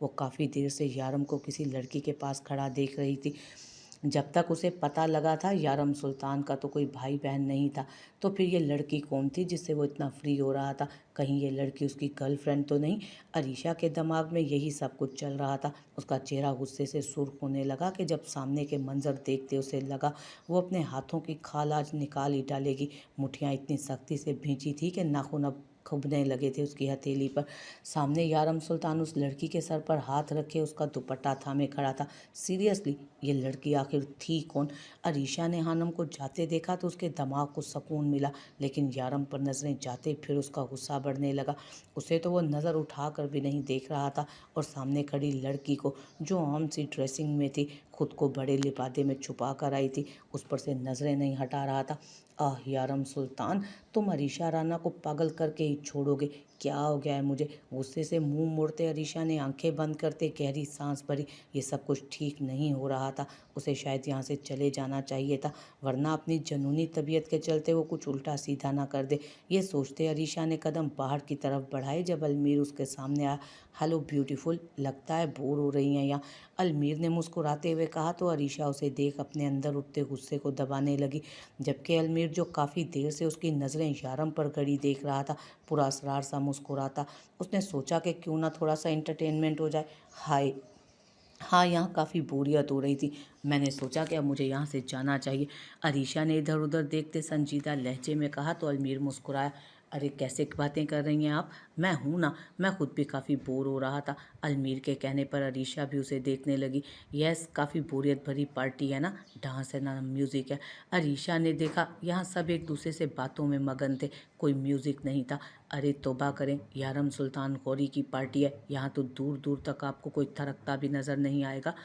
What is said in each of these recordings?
वो काफ़ी देर से यारम को किसी लड़की के पास खड़ा देख रही थी। जब तक उसे पता लगा था यारम सुल्तान का तो कोई भाई बहन नहीं था, तो फिर ये लड़की कौन थी जिससे वो इतना फ्री हो रहा था? कहीं ये लड़की उसकी गर्लफ्रेंड तो नहीं? अरीशा के दिमाग में यही सब कुछ चल रहा था। उसका चेहरा गुस्से से सुर्ख होने लगा कि जब सामने के मंजर देखते उसे लगा वो अपने हाथों की खाल आज निकाल ही डालेगी। मुठियाँ इतनी सख्ती से भींची थी कि नाखून अब खुभने लगे थे उसकी हथेली पर। सामने यारम सुल्तान उस लड़की के सर पर हाथ रखे उसका दुपट्टा थामे खड़ा था। सीरियसली ये लड़की आखिर थी कौन? अरीशा ने हानम को जाते देखा तो उसके दिमाग को सुकून मिला, लेकिन यारम पर नजरें जाते फिर उसका गुस्सा बढ़ने लगा। उसे तो वो नज़र उठा कर भी नहीं देख रहा था, और सामने खड़ी लड़की को जो आम सी ड्रेसिंग में थी, खुद को बड़े लिबादे में छुपा कर आई थी, उस पर से नजरें नहीं हटा रहा था। आह यारम सुल्तान, तुम अरीशा राना को पागल करके ही छोड़ोगे? क्या हो गया है मुझे? गुस्से से मुंह मोड़ते अरीशा ने आंखें बंद करते गहरी सांस भरी। ये सब कुछ ठीक नहीं हो रहा था। उसे शायद यहाँ से चले जाना चाहिए था, वरना अपनी जनूनी तबीयत के चलते वो कुछ उल्टा सीधा ना कर दे। ये सोचते अरीशा ने कदम बाहर की तरफ बढ़ाए जब अलमीर उसके सामने आया। हेलो ब्यूटीफुल, लगता है बोर हो रही हैं यहाँ? अलमीर ने मुस्कुराते हुए कहा तो अरीशा उसे देख अपने अंदर उठते गुस्से को दबाने लगी, जबकि अलमीर जो काफ़ी देर से उसकी नज़रें यारम पर गड़ी देख रहा था, पूरा असरार सा मुस्कुराता। उसने सोचा कि क्यों ना थोड़ा सा एंटरटेनमेंट हो जाए। हाय, हाँ, यहाँ काफ़ी बोरियत हो रही थी। मैंने सोचा कि अब मुझे यहाँ से जाना चाहिए। अरीशा ने इधर उधर देखते संजीदा लहजे में कहा तो अलमीर मुस्कुराया। अरे कैसे बातें कर रही हैं आप? मैं हूँ ना, मैं खुद भी काफ़ी बोर हो रहा था। अलमीर के कहने पर अरीशा भी उसे देखने लगी। यस, काफ़ी बोरियत भरी पार्टी है ना, डांस है ना म्यूज़िक है। अरीशा ने देखा यहाँ सब एक दूसरे से बातों में मगन थे, कोई म्यूज़िक नहीं था। अरे तौबा करें, यारम सुल्तान गौरी की पार्टी है, यहाँ तो दूर दूर तक आपको कोई थरकता भी नज़र नहीं आएगा।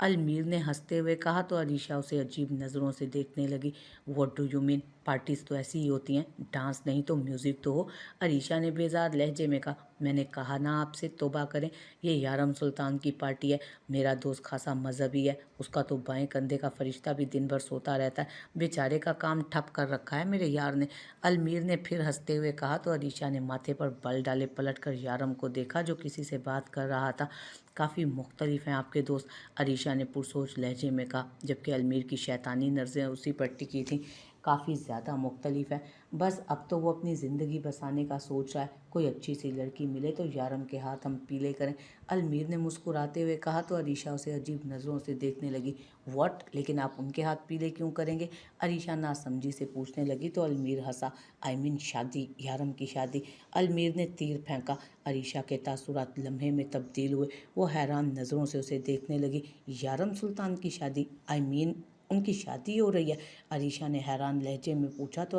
अलमीर ने हंसते हुए कहा तो अरीशा उसे अजीब नज़रों से देखने लगी। What do you mean? Parties तो ऐसी ही होती हैं, डांस नहीं तो म्यूज़िक तो हो। अरीशा ने बेजार लहजे में कहा। मैंने कहा ना आपसे, तौबा करें, ये यारम सुल्तान की पार्टी है। मेरा दोस्त खासा मजहबी है, उसका तो बाएं कंधे का फरिश्ता भी दिन भर सोता रहता है। बेचारे का काम ठप कर रखा है मेरे यार ने। अलमीर ने फिर हंसते हुए कहा तो अरीशा ने माथे पर बल डाले पलट कर यारम को देखा जो किसी से बात कर रहा था। काफ़ी मुख्तलिफ हैं आपके दोस्त, अरीशा ने पुरसोच लहजे में कहा, जबकि अलमीर की शैतानी नज़रें उसी पर टिकी थीं। काफ़ी ज़्यादा मुख्तलिफ है, बस अब तो वो अपनी ज़िंदगी बसाने का सोच रहा है। कोई अच्छी सी लड़की मिले तो यारम के हाथ हम पीले करें। अलमीर ने मुस्कुराते हुए कहा तो अरीशा उसे अजीब नज़रों से देखने लगी। व्हाट? लेकिन आप उनके हाथ पीले क्यों करेंगे? अरीशा नासमझी से पूछने लगी तो अलमीर हंसा। आई मीन शादी, यारम की शादी। अलमीर ने तीर फेंका। अरीशा के तासुरात लम्हे में तब्दील हुए। वो हैरान नज़रों से उसे देखने लगी। यारम सुल्तान की शादी? आई मीन उनकी शादी हो रही है? अरीशा ने हैरान लहजे में पूछा तो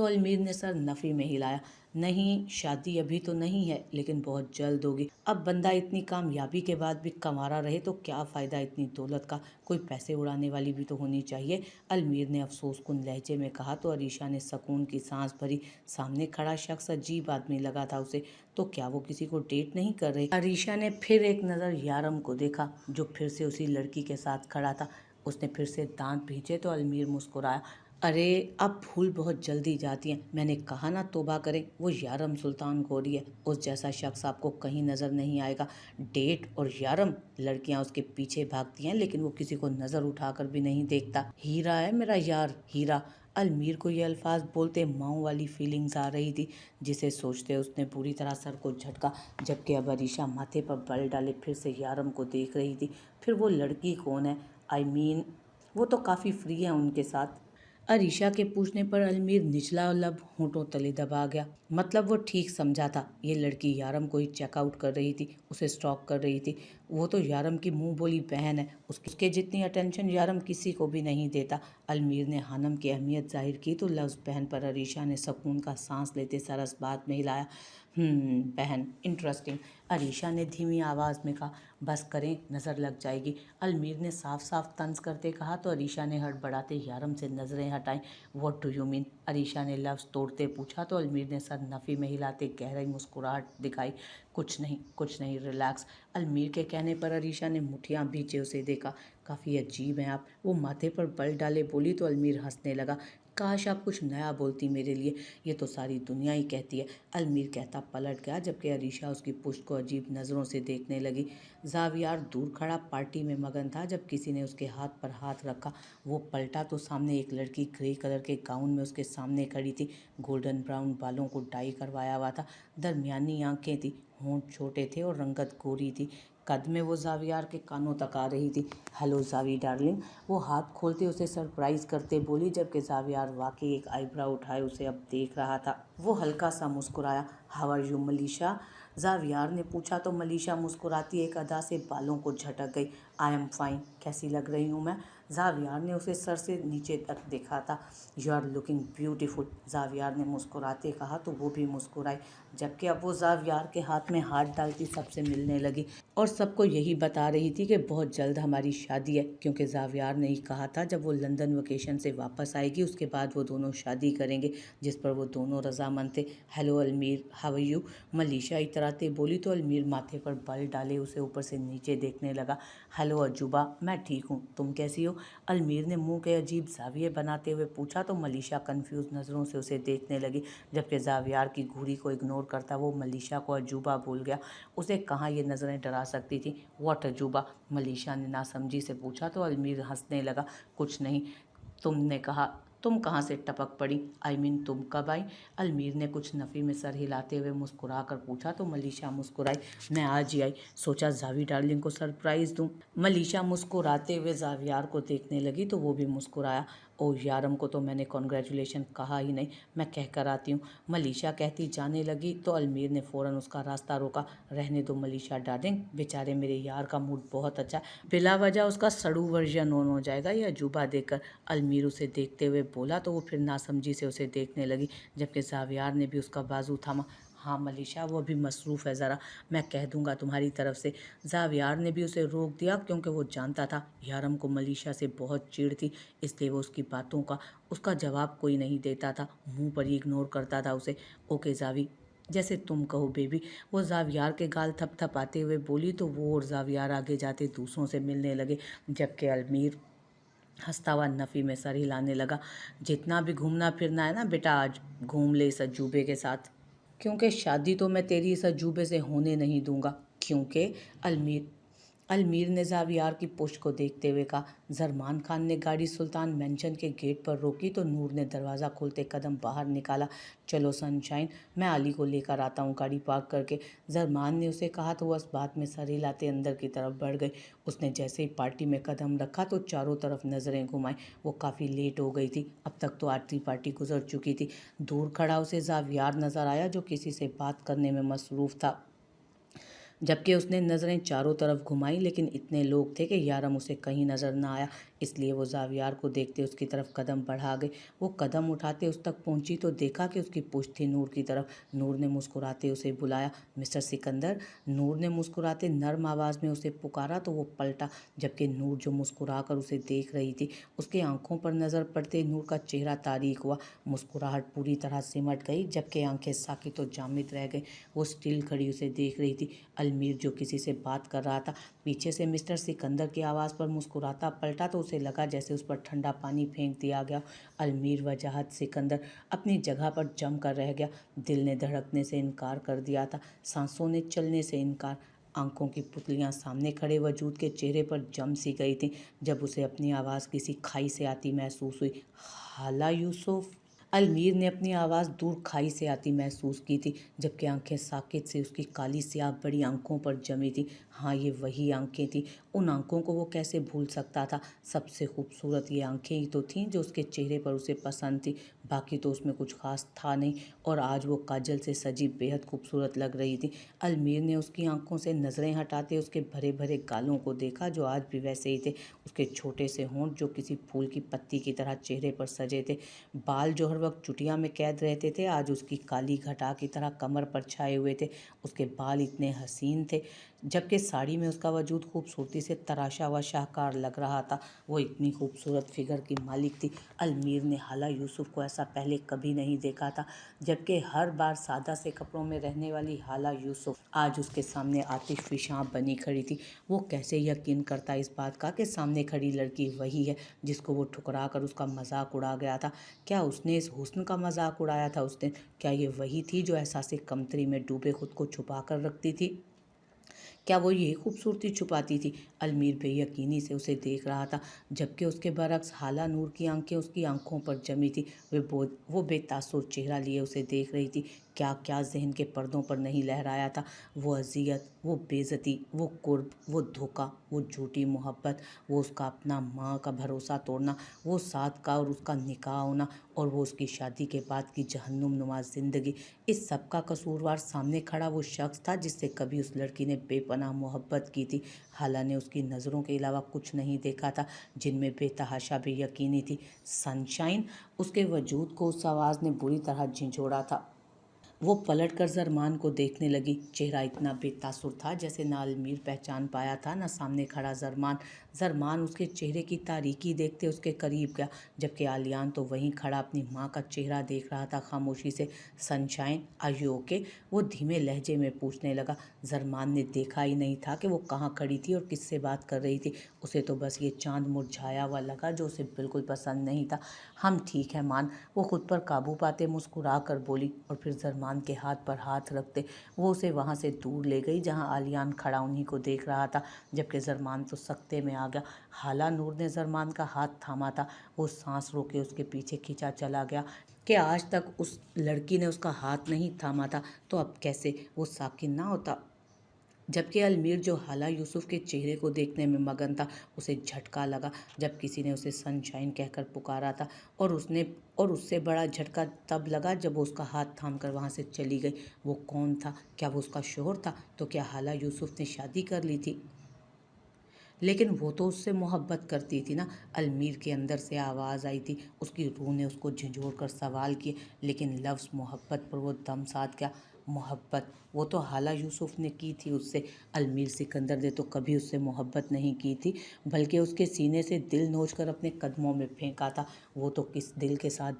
अलमीर ने सर नफ़ी में हिलाया। नहीं, शादी अभी तो नहीं है, लेकिन बहुत जल्द होगी। अब बंदा इतनी कामयाबी के बाद भी कंवारा रहे तो क्या फ़ायदा इतनी दौलत का? कोई पैसे उड़ाने वाली भी तो होनी चाहिए। अलमीर ने अफसोसकुन लहजे में कहा तो अरीशा ने सकून की सांस भरी। सामने खड़ा शख्स अजीब आदमी लगा था उसे। तो क्या वो किसी को डेट नहीं कर रही? अरीशा ने फिर एक नज़र यारम को देखा जो फिर से उसी लड़की के साथ खड़ा था। उसने फिर से दांत भींचे तो अलमीर मुस्कुराया। अरे अब भूल बहुत जल्दी जाती हैं, मैंने कहा ना तौबा करें, वो यारम सुल्तान गौरी है, उस जैसा शख्स आपको कहीं नज़र नहीं आएगा। डेट और यारम, लड़कियां उसके पीछे भागती हैं लेकिन वो किसी को नज़र उठाकर भी नहीं देखता। हीरा है मेरा यार, हीरा। अलमीर को ये अल्फाज बोलते माऊँ वाली फीलिंग्स आ रही थी, जिसे सोचते उसने पूरी तरह सर को झटका, जबकि अब अरीशा माथे पर बल डाले फिर से यारम को देख रही थी। फिर वो लड़की कौन है? आई मीन वो तो काफ़ी फ्री है उनके साथ। अरीशा के पूछने पर अलमीर निचला लब होंठों तले दबा गया। मतलब वो ठीक समझा था, ये लड़की यारम को ही चेकआउट कर रही थी, उसे स्टॉक कर रही थी। वो तो यारम की मुंह बोली बहन है, उसके जितनी अटेंशन यारम किसी को भी नहीं देता। अलमीर ने हानम की अहमियत जाहिर की तो लफ्ज़ बहन पर अरीशा ने सकून का सांस लेते सरस बात में हिलाया। बहन, इंटरेस्टिंग। अरीशा ने धीमी आवाज़ में कहा। बस करें, नज़र लग जाएगी। अलमीर ने साफ साफ तंज करते कहा तो अरीशा ने हड़बड़ाते यारम से नज़रें हटाई। What do you mean? Arisha ने लफ्ज़ तोड़ते पूछा तो अलमीर ने सर नफ़ी में हिलाते गहरी मुस्कुराहट दिखाई। कुछ नहीं, कुछ नहीं, रिलैक्स। अलमीर के कहने पर अरीशा ने मुठियाँ भींचे उसे देखा। काफ़ी अजीब हैं आप, वो माथे पर बल डाले बोली तो अलमीर हंसने लगा। काश आप कुछ नया बोलती मेरे लिए, ये तो सारी दुनिया ही कहती है। अलमीर कहता पलट गया, जबकि अरीशा उसकी पुश्त को अजीब नज़रों से देखने लगी। जावियार दूर खड़ा पार्टी में मगन था। जब किसी ने उसके हाथ पर हाथ रखा, वो पलटा तो सामने एक लड़की ग्रे कलर के गाउन में उसके सामने खड़ी थी। गोल्डन ब्राउन बालों को डाई करवाया हुआ था, दरमियानी आंखें थी, होंठ छोटे थे और रंगत गोरी थी। कद में वो जावियार के कानों तक आ रही थी। हेलो जावी डार्लिंग, वो हाथ खोलते उसे सरप्राइज करते बोली, जबकि जावियार वाकई एक आईब्रो उठाए उसे अब देख रहा था। वो हल्का सा मुस्कुराया। हाउ आर यू मलीशा, जावियार ने पूछा तो मलीशा मुस्कुराती एक अदा से बालों को झटक गई। आई एम फाइन, कैसी लग रही हूँ मैं? जावियार ने उसे सर से नीचे तक देखा था। You are looking beautiful, Zaviyar ने मुस्कुराते कहा तो वो भी मुस्कुराई, जबकि अब वो जावियार के हाथ में हाथ डालती सबसे मिलने लगी और सबको यही बता रही थी कि बहुत जल्द हमारी शादी है, क्योंकि जावियार ने ही कहा था जब वो लंदन वेकेशन से वापस आएगी उसके बाद वो दोनों शादी करेंगे, जिस पर वो दोनों रजामंद थे। हेलो अलमीर, हाउ आर यू, मलीशा इतराते बोली तो अलमीर माथे पर बल डाले उसे ऊपर से नीचे देखने लगा। हेलो अजूबा, मैं ठीक हूँ, तुम कैसी हो? अलमीर ने मुंह के अजीब जाविये बनाते हुए पूछा तो मलीशा कंफ्यूज नज़रों से उसे देखने लगी, जबकि जावियार की घूरी को इग्नोर करता वो मलीशा को अजूबा भूल गया। उसे कहाँ ये नज़रें डरा सकती थी? व्हाट अजूबा, मलीशा ने नासमझी से पूछा तो अलमीर हंसने लगा। कुछ नहीं, तुमने कहा, तुम कहाँ से टपक पड़ी? आई मीन तुम कब आई? अलमीर ने कुछ नफ़ी में सर हिलाते हुए मुस्कुरा कर पूछा तो मलीशा मुस्कुराई। मैं आज ही आई, सोचा जावी डार्लिंग को सरप्राइज़ दूँ। मलीशा मुस्कुराते हुए जावियार को देखने लगी तो वो भी मुस्कुराया। ओह यारम को तो मैंने कॉन्ग्रेचुलेशन कहा ही नहीं, मैं कह कर आती हूँ, मलीशा कहती जाने लगी तो अलमीर ने फ़ौरन उसका रास्ता रोका। रहने दो मलीशा डार्लिंग, बेचारे मेरे यार का मूड बहुत अच्छा है, बिला वजह उसका सड़ू वर्जन ऑन हो जाएगा या अजूबा देखकर। अलमीर उसे देखते हुए बोला तो वो फिर नासमझी से उसे देखने लगी, जबकि जावियार ने भी उसका बाजू थामा। हाँ मलीशा, वो अभी मसरूफ़ है ज़रा, मैं कह दूंगा तुम्हारी तरफ से। जावियार ने भी उसे रोक दिया, क्योंकि वो जानता था यारम को मलीशा से बहुत चिढ़ थी, इसलिए वो उसकी बातों का उसका जवाब कोई नहीं देता था, मुंह पर ही इग्नोर करता था उसे। ओके जावी, जैसे तुम कहो बेबी, वो जावियार के गाल थपथपाते हुए बोली तो वो और जावियार आगे जाते दूसरों से मिलने लगे, जबकि अलमीर हंसता हुआ नफ़ी में सर हिलाने लगा। जितना भी घूमना फिरना है ना बेटा, आज घूम ले इस अजूबे के साथ, क्योंकि शादी तो मैं तेरी इस अजूबे से होने नहीं दूंगा। क्योंकि अलमीर अलमीर ने जावियार की पुश्त को देखते हुए कहा। जरमान खान ने गाड़ी सुल्तान मेंशन के गेट पर रोकी तो नूर ने दरवाज़ा खोलते कदम बाहर निकाला। चलो सनशाइन, मैं अली को लेकर आता हूँ गाड़ी पार्क करके, जरमान ने उसे कहा तो वह इस बात में सर हिलाते अंदर की तरफ बढ़ गई। उसने जैसे ही पार्टी में कदम रखा तो चारों तरफ नज़रें घुमाई। वो काफ़ी लेट हो गई थी, अब तक तो आधी पार्टी गुजर चुकी थी। दूर खड़ा उसे जावियार नज़र आया जो किसी से बात करने में मसरूफ़ था, जबकि उसने नज़रें चारों तरफ घुमाई, लेकिन इतने लोग थे कि यारम उसे कहीं नज़र न आया, इसलिए वो जावियार को देखते उसकी तरफ कदम बढ़ा गई। वो कदम उठाते उस तक पहुंची तो देखा कि उसकी पुश्त थी नूर की तरफ। नूर ने मुस्कुराते उसे बुलाया। मिस्टर सिकंदर, नूर ने मुस्कुराते नर्म आवाज़ में उसे पुकारा तो वो पलटा, जबकि नूर जो मुस्कुरा कर उसे देख रही थी, उसके आंखों पर नज़र पड़ते नूर का चेहरा तारीक हुआ। मुस्कुराहट पूरी तरह सिमट गई, जबकि आंखें साकित और जामिद रह गई। वो स्टिल खड़ी उसे देख रही थी। अलमीर जो किसी से बात कर रहा था, पीछे से मिस्टर सिकंदर की आवाज़ पर मुस्कुराता पलटा तो उसे लगा जैसे उस पर ठंडा पानी फेंक दिया गया। अलमीर वजाहत सिकंदर अपनी जगह पर जम कर रह गया। दिल ने धड़कने से इनकार कर दिया था, सांसों ने चलने से इनकार। आंखों की पुतलियां सामने खड़े वजूद के चेहरे पर जम सी गई थीं, जब उसे अपनी आवाज़ किसी खाई से आती महसूस हुई। हाला यूसुफ, अलमीर ने अपनी आवाज़ दूर खाई से आती महसूस की थी, जबकि आंखें साकित से उसकी काली स्याह बड़ी आंखों पर जमी थी। हाँ, ये वही आंखें थीं। उन आंखों को वो कैसे भूल सकता था? सबसे खूबसूरत ये आंखें ही तो थीं जो उसके चेहरे पर उसे पसंद थी, बाकी तो उसमें कुछ खास था नहीं, और आज वो काजल से सजी बेहद खूबसूरत लग रही थी। अलमीर ने उसकी आंखों से नज़रें हटाते उसके भरे भरे गालों को देखा जो आज भी वैसे ही थे, उसके छोटे से होंठ जो किसी फूल की पत्ती की तरह चेहरे पर सजे थे, बाल जो हर वक्त चुटिया में कैद रहते थे, आज उसकी काली घटा की तरह कमर पर छाए हुए थे। उसके बाल इतने हसीन थे, जबकि साड़ी में उसका वजूद खूबसूरती से तराशा हुआ शाहकार लग रहा था। वो इतनी खूबसूरत फिगर की मालिक थी। अलमीर ने हाला यूसुफ को ऐसा पहले कभी नहीं देखा था, जबकि हर बार सादा से कपड़ों में रहने वाली हाला यूसुफ आज उसके सामने आतिशफ़िशां बनी खड़ी थी। वो कैसे यकीन करता इस बात का कि सामने खड़ी लड़की वही है जिसको वो ठुकरा कर उसका मजाक उड़ा गया था। क्या उसने इस हुस्न का मजाक उड़ाया था उस दिन? क्या ये वही थी जो एहसास कमतरी में डूबे खुद को छुपा कर रखती थी? क्या वो ये खूबसूरती छुपाती थी? अलमीर बेयकीनी से उसे देख रहा था, जबकि उसके बरक्स हाला नूर की आंखें उसकी आंखों पर जमी थी। वो बेतासुर चेहरा लिए उसे देख रही थी। क्या क्या जहन के पर्दों पर नहीं लहराया था? वो अजियत, वो बेइज्जती, वो कुर्ब, वो धोखा, वो झूठी मोहब्बत, वो उसका अपना माँ का भरोसा तोड़ना, वो साथ का और उसका निकाह होना, और वो उसकी शादी के बाद की जहन्नुम नुमा ज़िंदगी। इस सब का कसूरवार सामने खड़ा वो शख्स था जिससे कभी उस लड़की ने बेपनाह मोहब्बत की थी। हाला ने उसकी नज़रों के अलावा कुछ नहीं देखा था, जिनमें बेतहाशा बेयकीनी थी। सनशाइन, उसके वजूद को उस आवाज़ ने बुरी तरह झिंझोड़ा था। वो पलटकर ज़रमान को देखने लगी। चेहरा इतना बेतासुर था जैसे ना अलमीर पहचान पाया था, ना सामने खड़ा ज़रमान। ज़रमान उसके चेहरे की तारीकी देखते उसके करीब गया, जबकि आलियान तो वहीं खड़ा अपनी माँ का चेहरा देख रहा था खामोशी से। Sunshine, are you okay? वो धीमे लहजे में पूछने लगा। ज़रमान ने देखा ही नहीं था कि वो कहाँ खड़ी थी और किससे बात कर रही थी। उसे तो बस ये चाँद मुरझाया हुआ लगा जो उसे बिल्कुल पसंद नहीं था। हम ठीक है मान, वो खुद पर काबू पाते मुस्कुरा कर बोली, और फिर ज़रमान के हाथ पर हाथ रखते वो उसे वहाँ से दूर ले गई जहाँ आलियान खड़ा उन्हीं को देख रहा था, जबकि ज़रमान तो सख्ते में आ गया। हाला नूर ने ज़रमान का हाथ थामा था। वो सांस रोके उसके पीछे खींचा चला गया कि आज तक उस लड़की ने उसका हाथ नहीं थामा था, तो अब कैसे वो साकिन ना होता? जबकि अलमीर जो हाला यूसुफ के चेहरे को देखने में मगन था, उसे झटका लगा जब किसी ने उसे सनशाइन कहकर पुकारा था, और उससे बड़ा झटका तब लगा जब वो उसका हाथ थाम कर वहाँ से चली गई। वो कौन था? क्या वो उसका शोहर था? तो क्या हाला यूसुफ ने शादी कर ली थी? लेकिन वो तो उससे मोहब्बत करती थी ना। अलमीर के अंदर से आवाज़ आई थी। उसकी रूह ने उसको झंझोड़ कर सवाल किए, लेकिन लफ्ज़ मोहब्बत पर वो दम साध गया। मोहब्बत वो तो हाला यूसुफ ने की थी उससे। अलमीर सिकंदर ने तो कभी उससे मोहब्बत नहीं की थी, बल्कि उसके सीने से दिल नोच कर अपने कदमों में फेंका था। वो किस दिल के साथ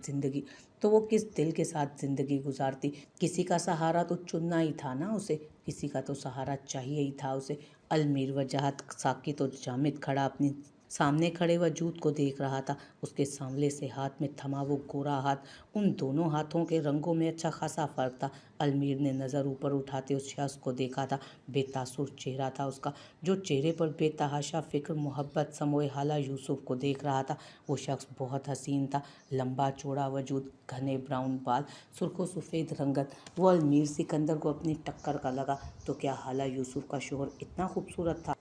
ज़िंदगी गुजारती? किसी का सहारा तो चुनना ही था ना उसे, किसी का तो सहारा चाहिए ही था उसे। अलमीर वजाहत साकित और जामिद खड़ा अपनी सामने खड़े वजूद को देख रहा था। उसके सांवले से हाथ में थमा वो गोरा हाथ, उन दोनों हाथों के रंगों में अच्छा खासा फर्क था। अलमीर ने नज़र ऊपर उठाते उस शख्स को देखा था। बेतासुर चेहरा था उसका, जो चेहरे पर बेतहाशा फिक्र मोहब्बत समोए हाला यूसुफ को देख रहा था। वो शख्स बहुत हसीन था। लंबा चौड़ा वजूद, घने ब्राउन बाल, सुर्खो सफ़ेद रंगत। वो अलमीर सिकंदर को अपनी टक्कर का लगा। तो क्या हाला यूसुफ का शोहर इतना खूबसूरत था?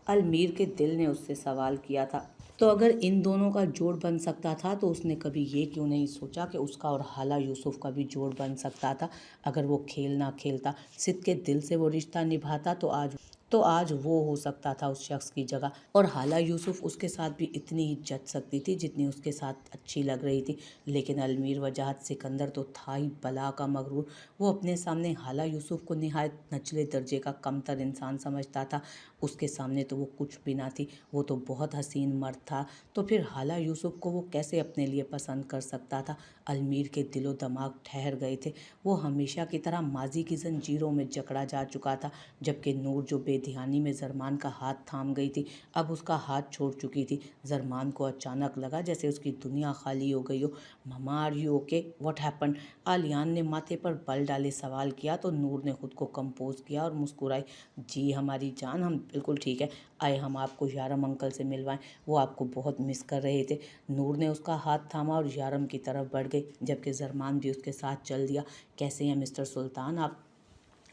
अलमीर के दिल ने उससे सवाल किया था। तो अगर इन दोनों का जोड़ बन सकता था, तो उसने कभी ये क्यों नहीं सोचा कि उसका और हाला यूसुफ का भी जोड़ बन सकता था? अगर वो खेल ना खेलता, सिद्ध के दिल से वो रिश्ता निभाता, तो आज वो हो सकता था उस शख्स की जगह, और हाला यूसुफ उसके साथ भी इतनी ही जच सकती थी जितनी उसके साथ अच्छी लग रही थी। लेकिन अलमीर वजाहत सिकंदर तो था ही बला का मगरूर। वो अपने सामने हाला यूसुफ को निहायत नचले दर्जे का कमतर इंसान समझता था। उसके सामने तो वो कुछ भी ना थी। वो तो बहुत हसीन मर्द था। तो फिर हाला यूसुफ को वो कैसे अपने लिए पसंद कर सकता था? अलमीर के दिलो दिमाग ठहर गए थे। वो हमेशा की तरह माजी की जंजीरों में जकड़ा जा चुका था, जबकि नूर जो बेध्यानी में ज़रमान का हाथ थाम गई थी, अब उसका हाथ छोड़ चुकी थी। ज़रमान को अचानक लगा जैसे उसकी दुनिया खाली हो गई हो। Mama, are you okay? What happen? Aliyan ने माथे पर बल डाले सवाल किया, तो नूर ने खुद को कंपोज किया और मुस्कुराई। जी हमारी जान, हम बिल्कुल ठीक है। आए हम आपको यारम अंकल से मिलवाएं, वो आपको बहुत मिस कर रहे थे। नूर ने उसका हाथ थामा और यारम की तरफ बढ़ गई, जबकि ज़रमान भी उसके साथ चल दिया। कैसे हैं मिस्टर सुल्तान आप?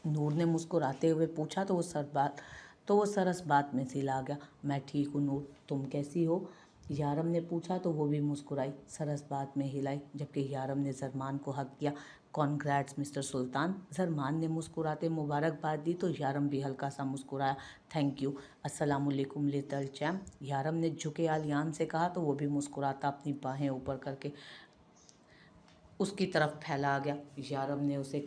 नूर ने मुस्कुराते हुए पूछा, तो वो सरस बात में सिला गया। मैं ठीक हूँ नूर, तुम कैसी हो? यारम ने पूछा, तो वो भी मुस्कुराई, सरस बात में हिलाई, जबकि यारम ने ज़रमान को हक किया। कॉन्ग्रेट्स मिस्टर सुल्तान। ज़रमान ने मुस्कुराते मुबारकबाद दी, तो यारम भी हल्का सा मुस्कुराया। Thank you. अस्सलामुअलैकुम लिटिल चैम्प, यारम ने झुके आलियान से कहा, तो वो भी मुस्कुराता अपनी बाहें ऊपर करके اس کی طرف پھیلا گیا۔ یارم نے اسے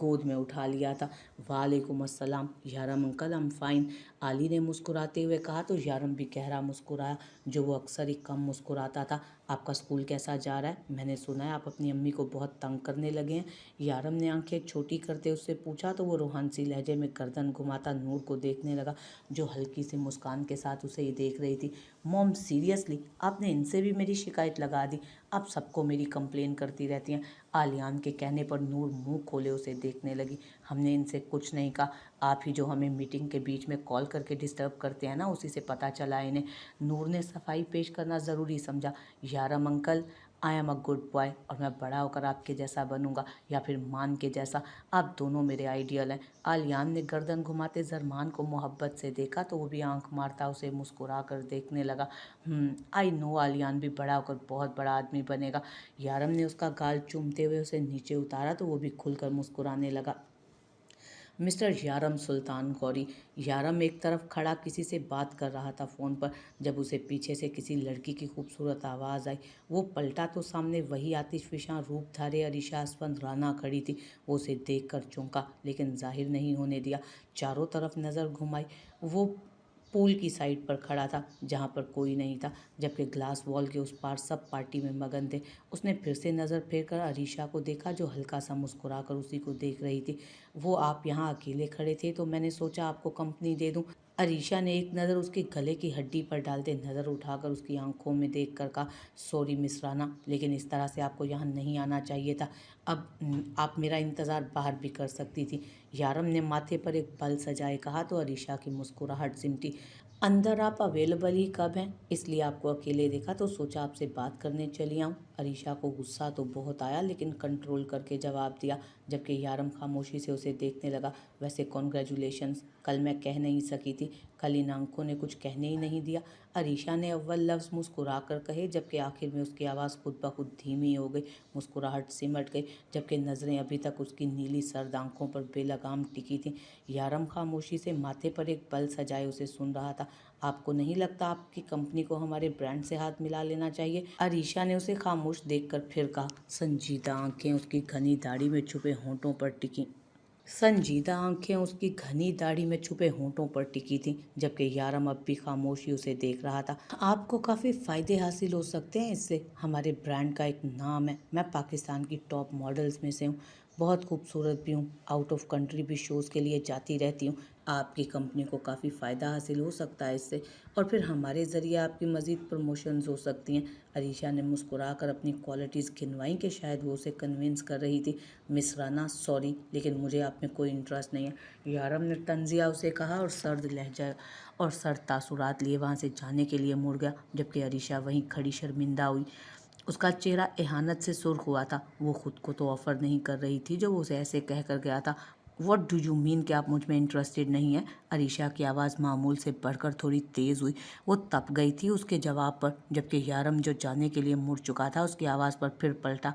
گود میں اٹھا لیا تھا۔ وعلیکم السلام یارم انکل، I'm فائن، علی نے مسکراتے ہوئے کہا تو یارم بھی گہرا مسکرایا، جو وہ اکثر ہی کم مسکراتا تھا۔ آپ کا اسکول کیسا جا رہا ہے؟ میں نے سنا ہے آپ اپنی امی کو بہت تنگ کرنے لگے ہیں۔ یارم نے آنکھیں چھوٹی کرتے اس سے پوچھا تو وہ روحانسی لہجے میں گردن گھماتا نور کو دیکھنے لگا، جو ہلکی سی مسکان کے ساتھ اسے ہی دیکھ رہی تھی۔ موم سیریسلی آپ نے ان سے بھی میری شکایت لگا دی؟ آپ سب کو میری کمپلین کرتی رہتی ہیں۔ عالیان کے کہنے پر نور منہ کھولے اسے دیکھنے لگی۔ ہم نے ان سے کچھ نہیں کہا، آپ ہی جو ہمیں میٹنگ کے بیچ میں کال کر کے ڈسٹرب کرتے ہیں نا، اسی سے پتہ چلا انہیں۔ نور نے صفائی پیش کرنا ضروری سمجھا۔ Yaram uncle I am a good boy, اور میں بڑا ہو کر آپ کے جیسا بنوں گا یا پھر مان کے جیسا، آپ دونوں میرے آئیڈیل ہیں۔ عالیان نے گردن گھماتے زرمان کو محبت سے دیکھا تو وہ بھی آنکھ مارتا اسے مسکرا کر دیکھنے لگا۔ آئی نو عالیان بھی بڑا ہو کر بہت بڑا آدمی بنے گا۔ یارم نے اس کا گال چومتے ہوئے اسے نیچے اتارا تو وہ بھی کھل کر مسکرانے لگا۔ مسٹر یارم سلطان غوری۔ یارم ایک طرف کھڑا کسی سے بات کر رہا تھا فون پر، جب اسے پیچھے سے کسی لڑکی کی خوبصورت آواز آئی۔ وہ پلٹا تو سامنے وہی آتش فشاں روپ دھارے عریشہ اسفند رانا کھڑی تھی۔ وہ اسے دیکھ کر چونکا لیکن ظاہر نہیں ہونے دیا۔ چاروں طرف نظر گھمائی۔ وہ پول کی سائڈ پر کھڑا تھا جہاں پر کوئی نہیں تھا، جبکہ گلاس وال کے اس پار سب پارٹی میں مگن تھے۔ اس نے پھر سے نظر پھیر کر عریشہ کو دیکھا، جو ہلکا سا مسکرا کر اسی کو دیکھ رہی تھی۔ وہ آپ یہاں اکیلے کھڑے تھے تو میں نے سوچا آپ کو کمپنی دے دوں۔ عریشہ نے ایک نظر اس کے گلے کی ہڈی پر ڈالتے نظر اٹھا کر اس کی آنکھوں میں دیکھ کر کہا، سوری مس رانا، لیکن اس طرح سے آپ کو یہاں نہیں آنا چاہیے تھا۔ اب آپ میرا انتظار باہر بھی کر سکتی تھی۔ یارم نے ماتھے پر ایک بل سجائے کہا تو عریشہ کی مسکراہٹ سمٹی۔ اندر آپ اویلیبل ہی کب ہیں؟ اس لیے آپ کو اکیلے دیکھا تو سوچا آپ سے بات کرنے چلی آؤں۔ عریشہ کو غصہ تو بہت آیا لیکن کنٹرول کر کے جواب دیا، جبکہ یارم خاموشی سے اسے دیکھنے لگا۔ ویسے کنگریچولیشنز، کل میں کہہ نہیں سکی تھی، کل ان آنکھوں نے کچھ کہنے ہی نہیں دیا۔ عریشہ نے اول لفظ مسکرا کر کہے، جبکہ آخر میں اس کی آواز خود بخود دھیمی ہو گئی، مسکراہٹ سمٹ گئی، جبکہ نظریں ابھی تک اس کی نیلی سرد آنکھوں پر بے لگام ٹکی تھیں۔ یارم خاموشی سے ماتھے پر ایک بل سجائے اسے سن رہا تھا۔ آپ کو نہیں لگتا آپ کی کمپنی کو ہمارے برانڈ سے ہاتھ ملا لینا چاہیے؟ عریشہ نے اسے خاموش دیکھ کر پھر کہا۔ سنجیدہ آنکھیں اس کی گھنی داڑھی میں چھپے ہونٹوں پر ٹکیں۔ جبکہ یارم اب بھی خاموشی اسے دیکھ رہا تھا۔ آپ کو کافی فائدے حاصل ہو سکتے ہیں اس سے، ہمارے برانڈ کا ایک نام ہے، میں پاکستان کی ٹاپ ماڈلز میں سے ہوں، بہت خوبصورت بھی ہوں، آؤٹ آف کنٹری بھی شوز کے لیے جاتی رہتی ہوں۔ آپ کی کمپنی کو کافی فائدہ حاصل ہو سکتا ہے اس سے، اور پھر ہمارے ذریعے آپ کی مزید پروموشنز ہو سکتی ہیں۔ عریشہ نے مسکرا کر اپنی کوالٹیز گنوائیں کہ شاید وہ اسے کنونس کر رہی تھی۔ مس رانا سوری، لیکن مجھے آپ میں کوئی انٹرسٹ نہیں ہے، یارم نے طنزیہ اسے کہا اور سرد لہجہ اور سرد تاثرات لیے وہاں سے جانے کے لیے مڑ گیا، جبکہ عریشہ وہیں کھڑی شرمندہ ہوئی۔ اس کا چہرہ اہانت سے سرخ ہوا تھا۔ وہ خود کو تو آفر نہیں کر رہی تھی جو وہ اسے ایسے کہہ کر گیا تھا۔ واٹ ڈو یو مین کہ آپ مجھ میں انٹرسٹڈ نہیں ہیں؟ عریشہ کی آواز معمول سے بڑھ کر تھوڑی تیز ہوئی۔ وہ تپ گئی تھی اس کے جواب پر، جبکہ یارم جو جانے کے لیے مڑ چکا تھا اس کی آواز پر پھر پلٹا۔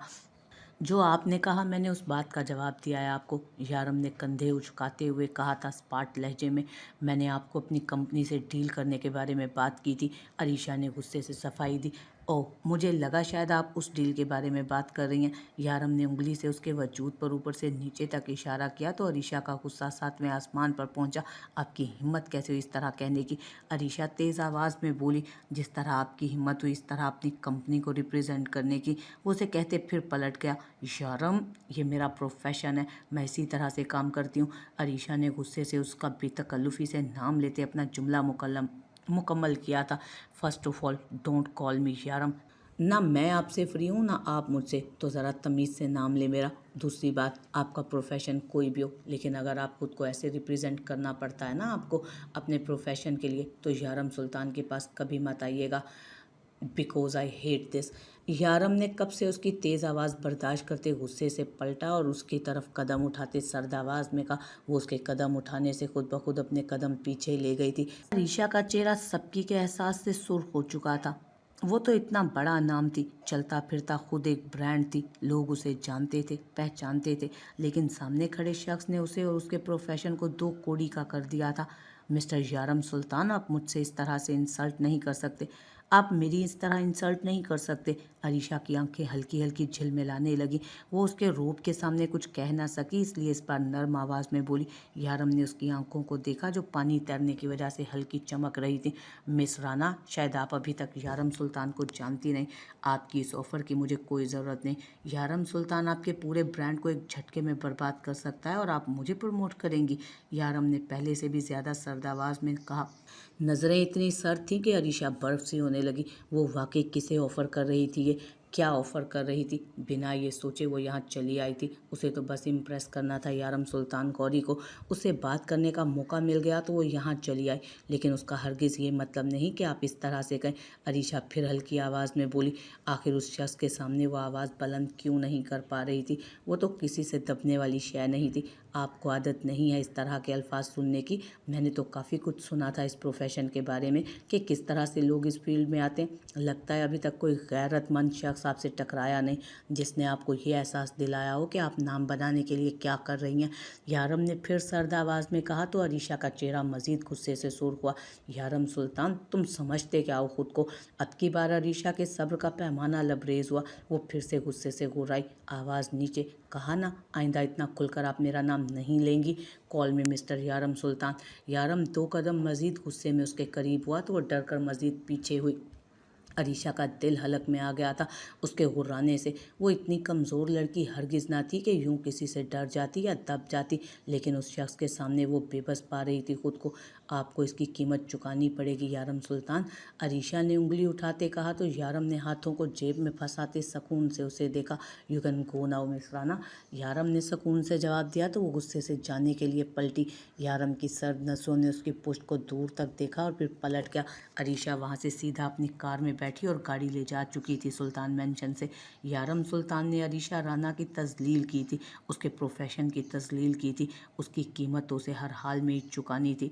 جو آپ نے کہا میں نے اس بات کا جواب دیا ہے آپ کو، یارم نے کندھے اچکاتے ہوئے کہا تھا اسپاٹ لہجے میں۔ میں نے آپ کو اپنی کمپنی سے ڈیل کرنے کے بارے میں بات کی تھی۔ عریشہ نے غصے سے صفائی دی۔ اوہ، مجھے لگا شاید آپ اس ڈیل کے بارے میں بات کر رہی ہیں۔ یارم نے انگلی سے اس کے وجود پر اوپر سے نیچے تک اشارہ کیا تو عریشہ کا غصہ ساتویں آسمان پر پہنچا۔ آپ کی ہمت کیسے ہوئی اس طرح کہنے کی؟ عریشہ تیز آواز میں بولی۔ جس طرح آپ کی ہمت ہوئی اس طرح اپنی کمپنی کو ریپرزینٹ کرنے کی؟ وہ اسے کہتے پھر پلٹ گیا۔ یارم، یہ میرا پروفیشن ہے، میں اسی طرح سے کام کرتی ہوں۔ عریشہ نے غصے سے اس کا بے تکلفی سے نام لیتے اپنا جملہ مکمل کیا تھا۔ First of all don't call me Yaram, نہ میں آپ سے فری ہوں نہ آپ مجھ سے، تو ذرا تمیز سے نام لے میرا۔ دوسری بات، آپ کا پروفیشن کوئی بھی ہو، لیکن اگر آپ خود کو ایسے ریپرزینٹ کرنا پڑتا ہے نا آپ کو اپنے پروفیشن کے لیے، تو یارم سلطان کے پاس کبھی مت آئیے گا، بیکوز آئی ہیٹ دس۔ یارم نے کب سے اس کی تیز آواز برداشت کرتے غصے سے پلٹا اور اس کی طرف قدم اٹھاتے سرد آواز میں کہا۔ وہ اس کے قدم اٹھانے سے خود بخود اپنے قدم پیچھے لے گئی تھی۔ عریشہ کا چہرہ سبکی کے احساس سے سرخ ہو چکا تھا۔ وہ تو اتنا بڑا نام تھی، چلتا پھرتا خود ایک برانڈ تھی، لوگ اسے جانتے تھے، پہچانتے تھے، لیکن سامنے کھڑے شخص نے اسے اور اس کے پروفیشن کو دو کوڑی کا کر دیا تھا۔ مسٹر یارم سلطان، آپ مجھ سے اس طرح سے انسلٹ نہیں کر سکتے۔ आप मेरी इस तरह इंसल्ट नहीं कर सकते। अरीशा की आंखें हल्की हल्की झिलमिलाने लगी। वो उसके रूप के सामने कुछ कह ना सकी, इसलिए इस बार नर्म आवाज़ में बोली। यारम ने उसकी आंखों को देखा जो पानी तैरने की वजह से हल्की चमक रही थी। मिस राना, शायद आप अभी तक यारम सुल्तान को जानती नहीं। आपकी इस ऑफ़र की मुझे कोई ज़रूरत नहीं। यारम सुल्तान आपके पूरे ब्रांड को एक झटके में बर्बाद कर सकता है और आप मुझे प्रमोट करेंगी। यारम ने पहले से भी ज़्यादा सर्द आवाज़ में कहा। नज़रें इतनी सर्द थीं कि अरीशा बर्फ़ सी होने लगी। वो वाकई किसे ऑफ़र कर रही थी, ये क्या ऑफ़र कर रही थी? बिना ये सोचे वो यहाँ चली आई थी। उसे तो बस इम्प्रेस करना था यारम सुल्तान कौरी को। उससे बात करने का मौका मिल गया तो वो यहाँ चली आई, लेकिन उसका हरगिज़ ये मतलब नहीं कि आप इस तरह से कहें। अरीशा फिर हल्की आवाज़ में बोली। आखिर उस शख्स के सामने वो आवाज़ बुलंद क्यों नहीं कर पा रही थी? वो तो किसी से दबने वाली शय नहीं थी। आपको आदत नहीं है इस तरह के अल्फाज सुनने की। मैंने तो काफ़ी कुछ सुना था इस प्रोफेशन के बारे में कि किस तरह से लोग इस फील्ड में आते हैं। लगता है अभी तक कोई गैरतमंद शख्स आपसे टकराया नहीं जिसने आपको ये एहसास दिलाया हो कि आप नाम बनाने के लिए क्या कर रही हैं। यारम ने फिर सर्द आवाज़ में कहा तो अरीशा का चेहरा मज़ीद गुस्से से सुर्ख हुआ। यारम सुल्तान, तुम समझते क्या हो खुद को? अब की बार अरीशा के सब्र का पैमाना लबरेज हुआ। वो फिर से गुस्से से घुराई, आवाज़ नीचे। कहा ना, आइंदा इतना खुलकर आप मेरा नाम नहीं लेंगी। कॉल में मिस्टर यारम सुल्तान। यारम 2 कदम मज़ीद गुस्से में उसके करीब हुआ तो वो डर कर मज़ीद पीछे हुई। अरीशा का दिल हलक में आ गया था उसके गुर्राने से। वो इतनी कमज़ोर लड़की हरगिज़ ना थी कि यूं किसी से डर जाती या दब जाती, लेकिन उस शख्स के सामने वो बेबस पा रही थी खुद को। आपको इसकी कीमत चुकानी पड़ेगी यारम सुल्तान, अरीशा ने उंगली उठाते कहा तो यारम ने हाथों को जेब में फंसाते सुकून से उसे देखा। You can go now miss Rana. Yaram ने सुकून से जवाब दिया तो वो गुस्से से जाने के लिए पलटी। यारम की सर्द नसों ने उसकी पुश्त को दूर तक देखा और फिर पलट गया। अरीशा वहाँ से सीधा अपनी कार में बैठी और गाड़ी ले जा चुकी थी सुल्तान मेंशन से। यारम सुल्तान ने अरीशा राना की तजलील की थी, उसके प्रोफेशन की तजलील की थी। उसकी कीमत उसे हर हाल में चुकानी थी।